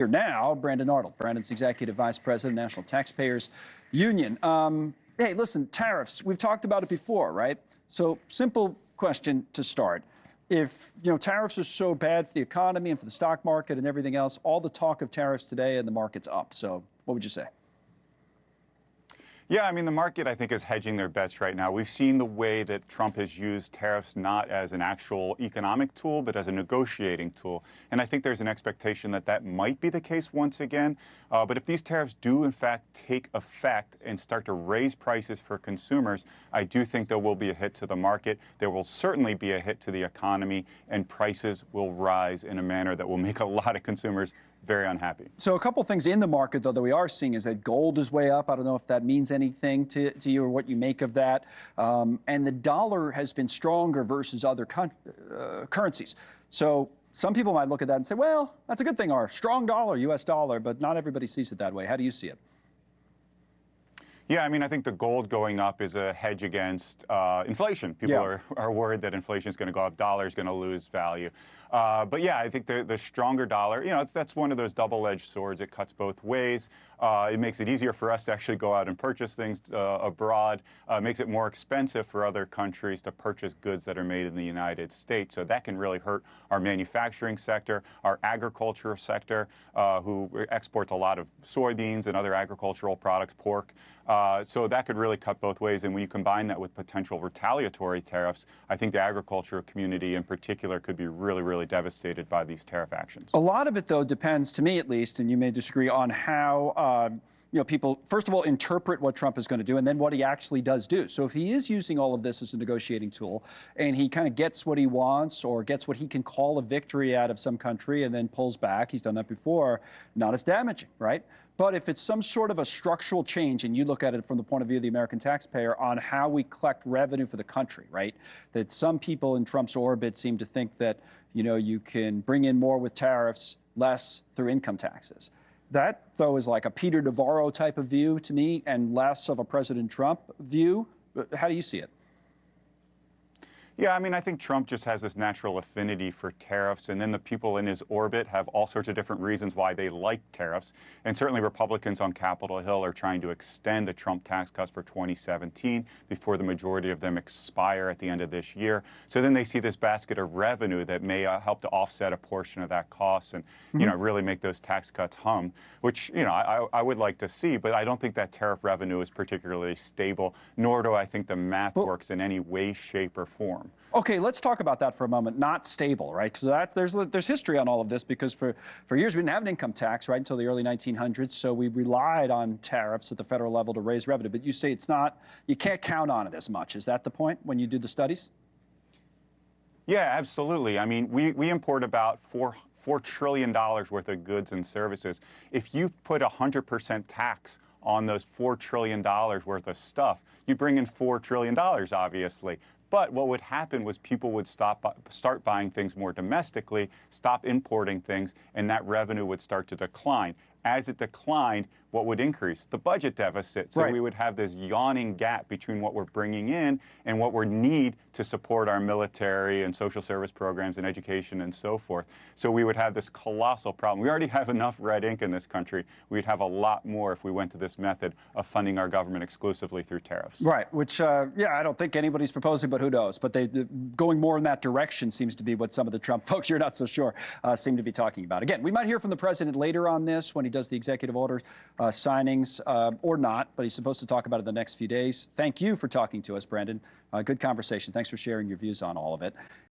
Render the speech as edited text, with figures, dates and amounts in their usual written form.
Here now, Brandon Arnold. Brandon's Executive Vice President, National Taxpayers Union. Hey, listen, tariffs, we've talked about it before, right? So simple question to start. If, tariffs are so bad for the economy and for the stock market and everything else, all the talk of tariffs today and the market's up. So what would you say? Yeah, I mean, the market, I think, is hedging their bets right now. We've seen the way that Trump has used tariffs not as an actual economic tool, but as a negotiating tool. And I think there's an expectation that that might be the case once again. But if these tariffs do, in fact, take effect and start to raise prices for consumers, I do think there will be a hit to the market. There will certainly be a hit to the economy, and prices will rise in a manner that will make a lot of consumers very unhappy. So a couple things in the market, though, that we are seeing is that gold is way up. I don't know if that means anything to you or what you make of that. And the dollar has been stronger versus other currencies. So some people might look at that and say, well, that's a good thing, our strong dollar, U.S. dollar, but not everybody sees it that way. How do you see it? Yeah, I mean, I think the gold going up is a hedge against inflation. People are worried that inflation is going to go up, dollar is going to lose value. But yeah, I think the stronger dollar, that's one of those double-edged swords. It cuts both ways. It makes it easier for us to actually go out and purchase things abroad. Makes it more expensive for other countries to purchase goods that are made in the United States. So that can really hurt our manufacturing sector, our agriculture sector, who exports a lot of soybeans and other agricultural products, pork. So that could really cut both ways. And when you combine that with potential retaliatory tariffs, I think the agriculture community in particular could be really devastated by these tariff actions. A lot of it, though, depends, to me at least, and you may disagree, on how people, first of all, interpret what Trump is going to do and then what he actually does do. So if he is using all of this as a negotiating tool and he kind of gets what he wants or gets what he can call a victory out of some country and then pulls back, he's done that before, not as damaging, right? But if it's some sort of a structural change, and you look at it from the point of view of the American taxpayer on how we collect revenue for the country, right? That some people in Trump's orbit seem to think that, you can bring in more with tariffs, less through income taxes. That, though, is like a Peter Navarro type of view to me and less of a President Trump view. How do you see it? Yeah, I mean, I think Trump just has this natural affinity for tariffs, and then the people in his orbit have all sorts of different reasons why they like tariffs. And certainly Republicans on Capitol Hill are trying to extend the Trump tax cuts for 2017 before the majority of them expire at the end of this year. So then they see this basket of revenue that may help to offset a portion of that cost and, really make those tax cuts hum, which, I would like to see, but I don't think that tariff revenue is particularly stable, nor do I think the math works in any way, shape, or form. Okay, let's talk about that for a moment. Not stable, right? So there's history on all of this because for years we didn't have an income tax, right, until the early 1900s. So we relied on tariffs at the federal level to raise revenue. But you say you can't count on it as much. Is that the point when you do the studies? Yeah, absolutely. I mean, we import about $4 trillion worth of goods and services. If you put 100% tax on those $4 trillion worth of stuff, you bring in $4 trillion, obviously. But what would happen was people would start buying things more domestically, stop importing things, and that revenue would start to decline. As it declined, what would increase? The budget deficit. So we would have this yawning gap between what we're bringing in and what we need to support our military and social service programs and education and so forth. So we would have this colossal problem. We already have enough red ink in this country. We'd have a lot more if we went to this method of funding our government exclusively through tariffs. Right, which, I don't think anybody's proposing, but who knows? But going more in that direction seems to be what some of the Trump folks, you're not so sure, seem to be talking about. Again, we might hear from the president later on this when he does the executive order signings or not, but he's supposed to talk about it in the next few days. Thank you for talking to us, Brandon. Good conversation. Thanks for sharing your views on all of it.